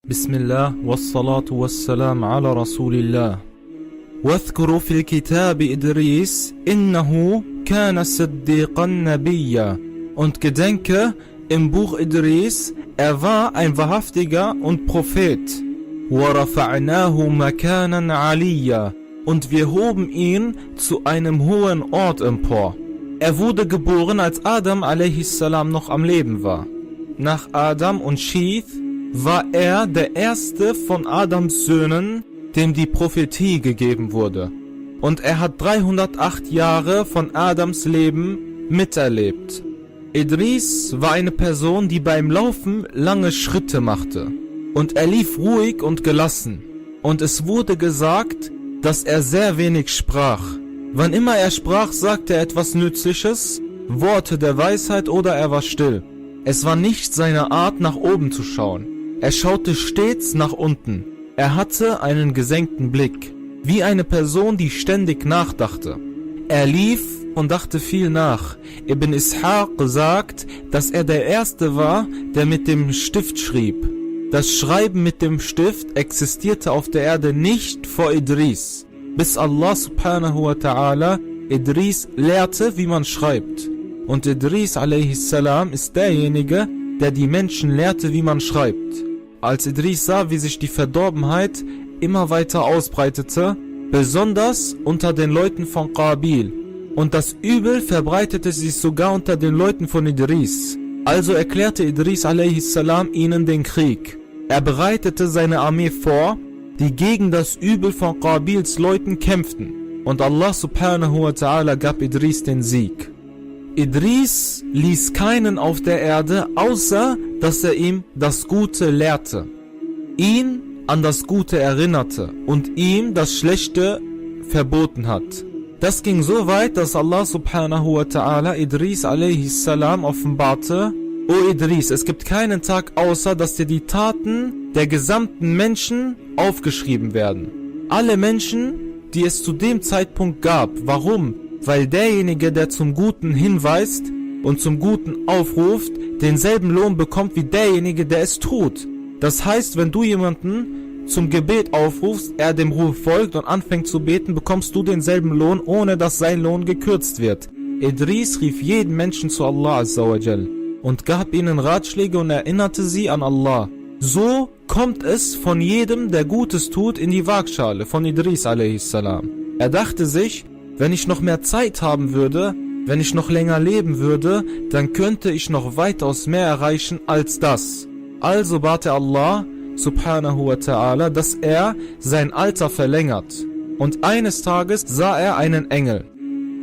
بسم الله والصلاة والسلام على رسول الله. واذكر في الكتاب إدريس إنه كان صديقا نبيا. Und gedenke im Buch Idris, er war ein wahrhaftiger und Prophet. وَرَفَعْنَاهُ مَكَانًا عَلِيًّا. Und wir hoben ihn zu einem hohen Ort empor. Er wurde geboren, als Adam a.s. noch am Leben war. Nach Adam und Schith war er der erste von Adams Söhnen, dem die Prophetie gegeben wurde. Und er hat 308 Jahre von Adams Leben miterlebt. Idris war eine Person, die beim Laufen lange Schritte machte. Und er lief ruhig und gelassen. Und es wurde gesagt, dass er sehr wenig sprach. Wann immer er sprach, sagte er etwas Nützliches, Worte der Weisheit oder er war still. Es war nicht seine Art, nach oben zu schauen. Er schaute stets nach unten. Er hatte einen gesenkten Blick, wie eine Person, die ständig nachdachte. Er lief und dachte viel nach. Ibn Ishaq sagt, dass er der Erste war, der mit dem Stift schrieb. Das Schreiben mit dem Stift existierte auf der Erde nicht vor Idris, bis Allah subhanahu wa ta'ala Idris lehrte, wie man schreibt. Und Idris a.s. ist derjenige, der die Menschen lehrte, wie man schreibt. Als Idris sah, wie sich die Verdorbenheit immer weiter ausbreitete, besonders unter den Leuten von Qabil, und das Übel verbreitete sich sogar unter den Leuten von Idris. Also erklärte Idris a.s. ihnen den Krieg. Er bereitete seine Armee vor, die gegen das Übel von Qabils Leuten kämpften. Und Allah subhanahu wa ta'ala gab Idris den Sieg. Idris ließ keinen auf der Erde, außer dass er ihm das Gute lehrte, ihn an das Gute erinnerte und ihm das Schlechte verboten hat. Das ging so weit, dass Allah subhanahu wa ta'ala Idris a.s. offenbarte: O Idris, es gibt keinen Tag, außer dass dir die Taten der gesamten Menschen aufgeschrieben werden. Alle Menschen, die es zu dem Zeitpunkt gab. Warum? Weil derjenige, der zum Guten hinweist und zum Guten aufruft, denselben Lohn bekommt wie derjenige, der es tut. Das heißt, wenn du jemanden zum Gebet aufrufst, er dem Ruf folgt und anfängt zu beten, bekommst du denselben Lohn, ohne dass sein Lohn gekürzt wird. Idris rief jeden Menschen zu Allah azza wa jal und gab ihnen Ratschläge und erinnerte sie an Allah. So kommt es von jedem, der Gutes tut, in die Waagschale von Idris a.s. Er dachte sich, wenn ich noch mehr Zeit haben würde, wenn ich noch länger leben würde, dann könnte ich noch weitaus mehr erreichen als das. Also bat er Allah subhanahu wa ta'ala, dass er sein Alter verlängert. Und eines Tages sah er einen Engel.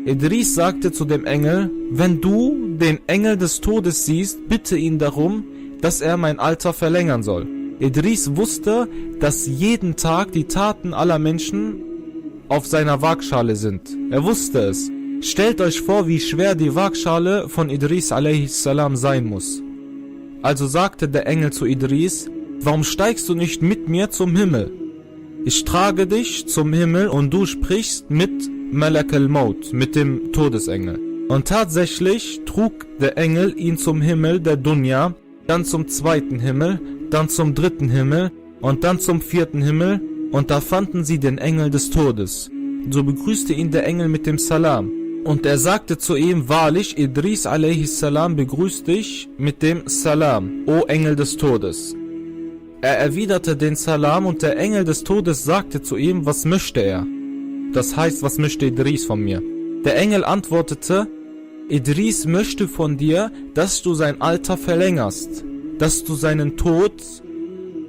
Idris sagte zu dem Engel: Wenn du den Engel des Todes siehst, bitte ihn darum, dass er mein Alter verlängern soll. Idris wusste, dass jeden Tag die Taten aller Menschen auf seiner Waagschale sind. Er wusste es. Stellt euch vor, wie schwer die Waagschale von Idris a.s. sein muss. Also sagte der Engel zu Idris: Warum steigst du nicht mit mir zum Himmel? Ich trage dich zum Himmel und du sprichst mit Malak al-Maut, mit dem Todesengel. Und tatsächlich trug der Engel ihn zum Himmel der Dunya, dann zum zweiten Himmel, dann zum dritten Himmel und dann zum vierten Himmel, und da fanden sie den Engel des Todes. So begrüßte ihn der Engel mit dem Salam. Und er sagte zu ihm: Wahrlich, Idris a.s. begrüßt dich mit dem Salam, O Engel des Todes. Er erwiderte den Salam und der Engel des Todes sagte zu ihm: Was möchte er? Das heißt, was möchte Idris von mir? Der Engel antwortete: Idris möchte von dir, dass du sein Alter verlängerst, dass du seinen Tod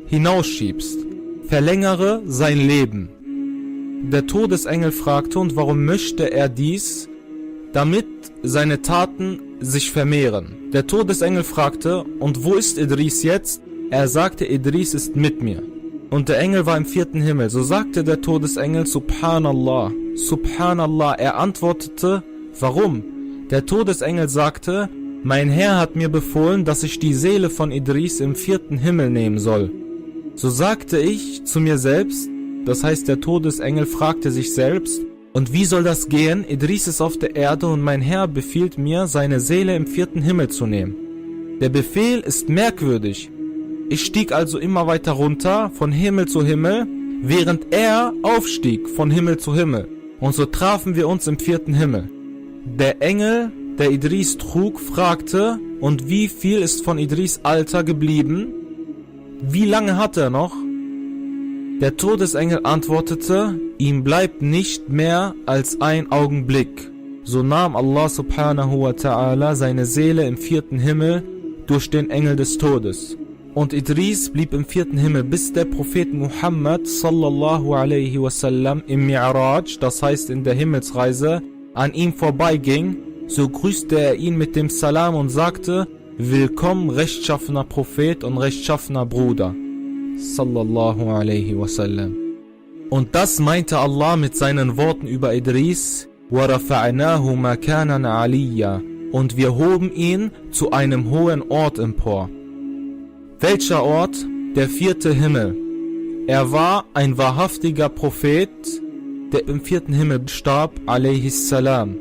hinausschiebst. Verlängere sein Leben. Der Todesengel fragte: Und warum möchte er dies? Damit seine Taten sich vermehren. Der Todesengel fragte: Und wo ist Idris jetzt? Er sagte: Idris ist mit mir. Und der Engel war im vierten Himmel. So sagte der Todesengel: Subhanallah, Subhanallah. Er antwortete: Warum? Der Todesengel sagte: Mein Herr hat mir befohlen, dass ich die Seele von Idris im vierten Himmel nehmen soll. So sagte ich zu mir selbst, das heißt, der Todesengel fragte sich selbst: Und wie soll das gehen? Idris ist auf der Erde und mein Herr befiehlt mir, seine Seele im vierten Himmel zu nehmen. Der Befehl ist merkwürdig. Ich stieg also immer weiter runter, von Himmel zu Himmel, während er aufstieg von Himmel zu Himmel. Und so trafen wir uns im 4. Himmel. Der Engel, der Idris trug, fragte, und wie viel ist von Idris Alter geblieben? Wie lange hat er noch? Der Todesengel antwortete, ihm bleibt nicht mehr als ein Augenblick. So nahm Allah subhanahu wa ta'ala seine Seele im 4. Himmel durch den Engel des Todes. Und Idris blieb im 4. Himmel, bis der Prophet Muhammad sallallahu alaihi wasallam im Mi'raj, das heißt in der Himmelsreise, an ihm vorbeiging. So grüßte er ihn mit dem Salam und sagte, willkommen rechtschaffener Prophet und rechtschaffener Bruder. Sallallahu alaihi wasallam. Und das meinte Allah mit seinen Worten über Idris, وَرَفَعْنَاهُ مَكَانًا عَلِيًّا, und wir hoben ihn zu einem hohen Ort empor. Welcher Ort? Der 4. Himmel. Er war ein wahrhaftiger Prophet, der im 4. Himmel starb, alaihis salam.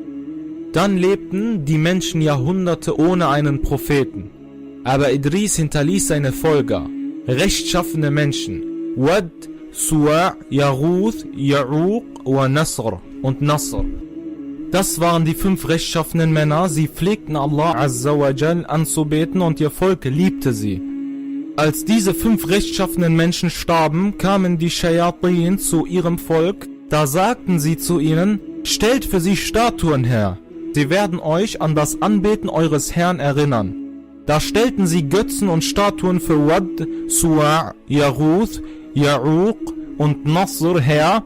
Dann lebten die Menschen Jahrhunderte ohne einen Propheten. Aber Idris hinterließ seine Folger, rechtschaffene Menschen. Wad, Suwa', Yaruth, Ya'uq wa Nasr und Nasr. Das waren die 5 rechtschaffenen Männer. Sie pflegten Allah Azza wa Jal anzubeten und ihr Volk liebte sie. Als diese 5 rechtschaffenen Menschen starben, kamen die Shayatin zu ihrem Volk. Da sagten sie zu ihnen, stellt für sie Statuen her. Sie werden euch an das Anbeten eures Herrn erinnern. Da stellten sie Götzen und Statuen für Wad, Suwa', Yaruth, Ya'uq und Nasr her.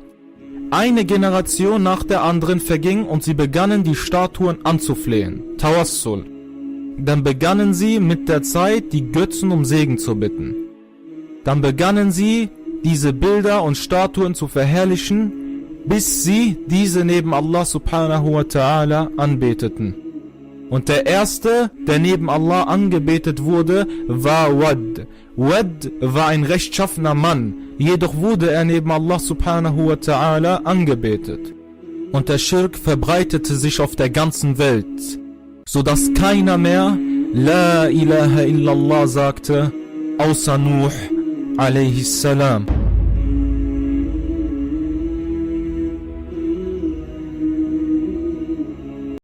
Eine Generation nach der anderen verging und sie begannen die Statuen anzuflehen. Tawassul. Dann begannen sie mit der Zeit die Götzen um Segen zu bitten. Dann begannen sie diese Bilder und Statuen zu verherrlichen, bis sie diese neben Allah subhanahu wa ta'ala anbeteten. Und der erste, der neben Allah angebetet wurde, war Wad. Wad war ein rechtschaffener Mann, jedoch wurde er neben Allah subhanahu wa ta'ala angebetet. Und der Schirk verbreitete sich auf der ganzen Welt, sodass keiner mehr La ilaha illallah sagte, außer Nuh alaihi salam.